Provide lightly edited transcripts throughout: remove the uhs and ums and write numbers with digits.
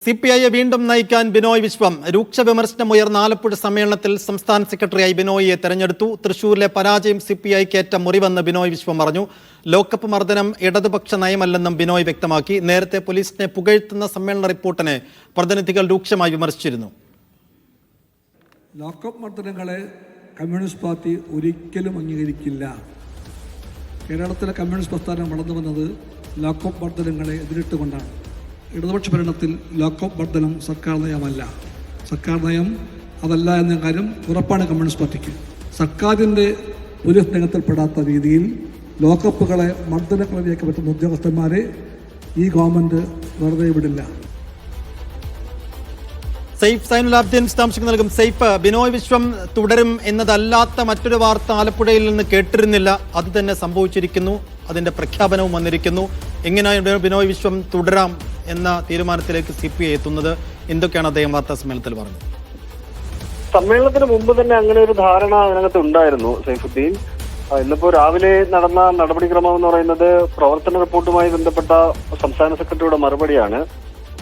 സിപിഐയെ വീണ്ടും നയിക്കാൻ ബിനോയ് വിശ്വം. രൂക്ഷ വിമർശനമുയർന്ന ആലപ്പുഴ സമ്മേളനത്തിൽ സംസ്ഥാന സെക്രട്ടറിയായി ബിനോയിയെ തെരഞ്ഞെടുത്തു. തൃശൂരിലെ പരാജയം സിപിഐക്കേറ്റ മുറിവെന്ന് ബിനോയ് വിശ്വം പറഞ്ഞു. ലോക്കപ്പ് മർദ്ദനം ഇടതുപക്ഷ നയമല്ലെന്നും ബിനോയ് വ്യക്തമാക്കി. നേരത്തെ പോലീസിനെ പുകഴ്ത്തുന്ന സമ്മേളന റിപ്പോർട്ടിനെ പ്രതിനിധികൾ രൂക്ഷമായി വിമർശിച്ചിരുന്നു. ലോക്കപ്പ് മർദ്ദനങ്ങളെ കമ്മ്യൂണിസ്റ്റ് പാർട്ടി ഒരിക്കലും അംഗീകരിക്കില്ല. കേരളത്തിലെ കമ്മ്യൂണിസ്റ്റ് പ്രസ്ഥാനം വളർന്നു വന്നത് ലോക്കപ്പ് മർദ്ദനങ്ങളെ എതിരിട്ടുകൊണ്ടാണ്. ഇടതുപക്ഷ ഭരണത്തിൽ ലോക്കപ്പ് മർദ്ദനം സർക്കാർ നയമല്ല. സർക്കാർ നയം അതല്ല എന്ന കാര്യം ഉറപ്പാണ് കമ്മ്യൂണിസ്റ്റ് പാർട്ടിക്ക്. സർക്കാരിൻ്റെ പോലീസ് രംഗത്തിൽപ്പെടാത്ത രീതിയിൽ ലോക്കപ്പുകളെ മർദ്ദനക്രമയാക്കി പറ്റുന്ന ഉദ്യോഗസ്ഥന്മാരെ ഈ ഗവൺമെൻറ് വെറുതെ വിടില്ല. സെയ്ഫ് സൈനുലാബ്ദീൻ വിശദാംശങ്ങൾ നൽകും. സെയ്ഫ്, ബിനോയ് വിശ്വം തുടരും എന്നതല്ലാത്ത മറ്റൊരു വാർത്ത ആലപ്പുഴയിൽ നിന്ന് കേട്ടിരുന്നില്ല. അത് തന്നെ സംഭവിച്ചിരിക്കുന്നു. അതിന്റെ പ്രഖ്യാപനവും വന്നിരിക്കുന്നു. എങ്ങനെയാണ് ബിനോയ് വിശ്വം തുടരാം എന്ന തീരുമാനത്തിലേക്ക് സിപിഐ എത്തുന്നത്? എന്തൊക്കെയാണ് അദ്ദേഹം വാർത്താ സമ്മേളനത്തിൽ പറഞ്ഞത്? സമ്മേളനത്തിന് മുമ്പ് തന്നെ അങ്ങനെ ഒരു ധാരണ അതിനകത്ത് ഉണ്ടായിരുന്നു സൈഫുദ്ദീൻ. ഇന്നിപ്പോ രാവിലെ നടന്ന നടപടിക്രമം എന്ന് പറയുന്നത് പ്രവർത്തന റിപ്പോർട്ടുമായി ബന്ധപ്പെട്ട സംസ്ഥാന സെക്രട്ടറിയുടെ മറുപടിയാണ്.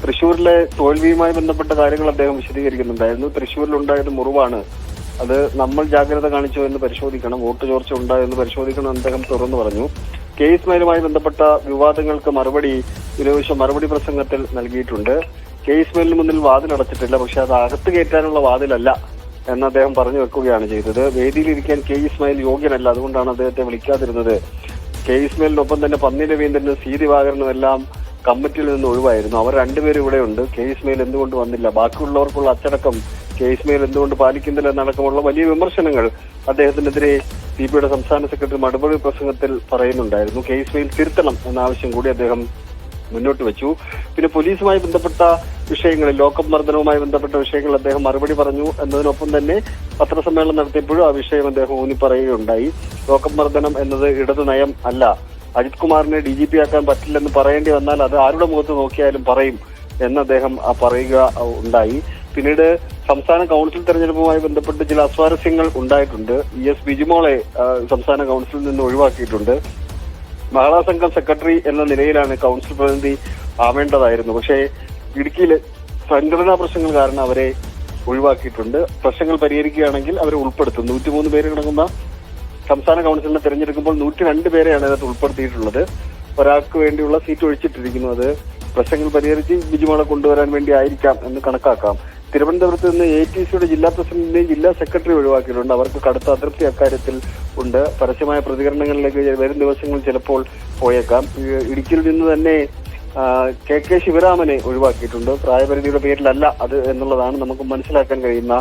തൃശ്ശൂരിലെ തോൽവിയുമായി ബന്ധപ്പെട്ട കാര്യങ്ങൾ അദ്ദേഹം വിശദീകരിക്കുന്നുണ്ടായിരുന്നു. തൃശ്ശൂരിലുണ്ടായത് മുറിവാണ്, അത് നമ്മൾ ജാഗ്രത കാണിച്ചു എന്ന് പരിശോധിക്കണം, വോട്ട് ചോർച്ച ഉണ്ടായോ എന്ന് പരിശോധിക്കണം എന്ന് അദ്ദേഹം തുറന്നു പറഞ്ഞു. കെ ഇസ്മായിലുമായി ബന്ധപ്പെട്ട വിവാദങ്ങൾക്ക് മറുപടി പ്രസംഗത്തിൽ നൽകിയിട്ടുണ്ട്. കെ ഇസ്മായിലിന് മുന്നിൽ വാതിലടച്ചിട്ടില്ല, പക്ഷെ അത് അകത്ത് കയറ്റാനുള്ള വാതിലല്ല എന്ന് അദ്ദേഹം പറഞ്ഞു വെക്കുകയാണ് ചെയ്തത്. വേദിയിലിരിക്കാൻ കെ ഇസ്മായിൽ യോഗ്യനല്ല, അതുകൊണ്ടാണ് അദ്ദേഹത്തെ വിളിക്കാതിരുന്നത്. കെ ഇസ്മായിലിനൊപ്പം തന്നെ പന്നി രവീന്ദ്രനും സി ദിവാകരനും എല്ലാം കമ്മിറ്റിയിൽ നിന്ന് ഒഴിവായിരുന്നു. അവർ രണ്ടുപേരും ഇവിടെയുണ്ട്. കെ ഇസ്മായിൽ എന്തുകൊണ്ട് വന്നില്ല, ബാക്കിയുള്ളവർക്കുള്ള അച്ചടക്കം കെ ഇസ്മായിൽ എന്തുകൊണ്ട് പാലിക്കുന്നില്ല എന്നടക്കമുള്ള വലിയ വിമർശനങ്ങൾ അദ്ദേഹത്തിനെതിരെ സിപിഐയുടെ സംസ്ഥാന സെക്രട്ടറി മറുപടി പ്രസംഗത്തിൽ പറയുന്നുണ്ടായിരുന്നു. കെ ഇസ്മായിൽ തിരുത്തണം എന്ന ആവശ്യം കൂടി അദ്ദേഹം മുന്നോട്ട് വെച്ചു. പിന്നെ പോലീസുമായി ബന്ധപ്പെട്ട വിഷയങ്ങളിൽ, ലോക്കപ്പ് മർദ്ദനവുമായി ബന്ധപ്പെട്ട വിഷയങ്ങൾ അദ്ദേഹം മറുപടി പറഞ്ഞു എന്നതിനൊപ്പം തന്നെ പത്രസമ്മേളനം നടത്തിയപ്പോഴും ആ വിഷയം അദ്ദേഹം ഊന്നിപ്പറയുകയുണ്ടായി. ലോക്കപ്പ് മർദ്ദനം എന്നത് ഇടതു നയം അല്ല, അജിത് കുമാറിനെ DGP ആക്കാൻ പറ്റില്ലെന്ന് പറയേണ്ടി വന്നാൽ അത് ആരുടെ മുഖത്ത് നോക്കിയാലും പറയും എന്ന് അദ്ദേഹം പറയുക ഉണ്ടായി. പിന്നീട് സംസ്ഥാന കൗൺസിൽ തെരഞ്ഞെടുപ്പുമായി ബന്ധപ്പെട്ട് ചില അസ്വാരസ്യങ്ങൾ ഉണ്ടായിട്ടുണ്ട്. ES ബിജിമോളെ സംസ്ഥാന കൗൺസിലിൽ നിന്ന് ഒഴിവാക്കിയിട്ടുണ്ട്. മഹിളാ സംഘം സെക്രട്ടറി എന്ന നിലയിലാണ് കൗൺസിൽ പ്രതിനിധി ആവേണ്ടതായിരുന്നു. പക്ഷേ ഇടുക്കിയിലെ സംഘടനാ പ്രശ്നങ്ങൾ കാരണം അവരെ ഒഴിവാക്കിയിട്ടുണ്ട്. പ്രശ്നങ്ങൾ പരിഹരിക്കുകയാണെങ്കിൽ അവരെ ഉൾപ്പെടുത്തും. 103 പേര് കിടക്കുന്ന സംസ്ഥാന കൗൺസിലിനെ തെരഞ്ഞെടുക്കുമ്പോൾ 102 പേരെയാണ് അതിനകത്ത് ഉൾപ്പെടുത്തിയിട്ടുള്ളത്. ഒരാൾക്ക് വേണ്ടിയുള്ള സീറ്റ് ഒഴിച്ചിട്ടിരിക്കുന്നു. അത് പ്രശ്നങ്ങൾ പരിഹരിച്ച് ബിജുമോളെ കൊണ്ടുവരാൻ വേണ്ടി ആയിരിക്കാം എന്ന് കണക്കാക്കാം. തിരുവനന്തപുരത്ത് നിന്ന് ATCയുടെ ജില്ലാ പ്രസിഡന്റിനെയും ജില്ലാ സെക്രട്ടറി ഒഴിവാക്കിയിട്ടുണ്ട്. അവർക്ക് കടുത്ത അതൃപ്തി അക്കാര്യത്തിൽ ഉണ്ട്. പരസ്യമായ പ്രതികരണങ്ങളിലേക്ക് വരും ദിവസങ്ങളിൽ ചിലപ്പോൾ പോയേക്കാം. ഇടുക്കിയിൽ നിന്ന് തന്നെ KK ശിവരാമനെ ഒഴിവാക്കിയിട്ടുണ്ട്. പ്രായപരിധിയുടെ പേരിലല്ല അത് എന്നുള്ളതാണ് നമുക്ക് മനസ്സിലാക്കാൻ കഴിയുന്ന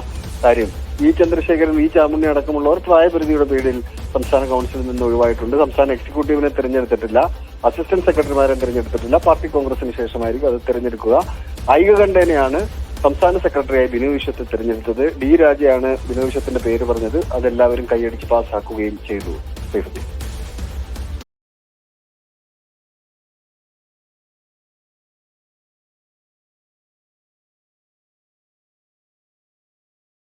കാര്യം. ചന്ദ്രശേഖരൻ, ചാമുണ്ണി അടക്കമുള്ളവർ പ്രായപരിധിയുടെ പേരിൽ സംസ്ഥാന കൗൺസിലിൽ നിന്ന് ഒഴിവായിട്ടുണ്ട്. സംസ്ഥാന എക്സിക്യൂട്ടീവിനെ തെരഞ്ഞെടുത്തിട്ടില്ല, അസിസ്റ്റന്റ് സെക്രട്ടറിമാരെ തെരഞ്ഞെടുത്തിട്ടില്ല. പാർട്ടി കോൺഗ്രസിന് ശേഷമായിരിക്കും അത് തെരഞ്ഞെടുക്കുക. ഐകകണ്ഠേനയാണ് സംസ്ഥാന സെക്രട്ടറിയായി ബിനോയ് വിശ്വത്തെ തെരഞ്ഞെടുത്തത്. D രാജയാണ് ബിനോയ് വിശ്വത്തിന്റെ പേര് പറഞ്ഞത്. അതെല്ലാവരും കൈയടിച്ച് പാസ്സാക്കുകയും ചെയ്തു.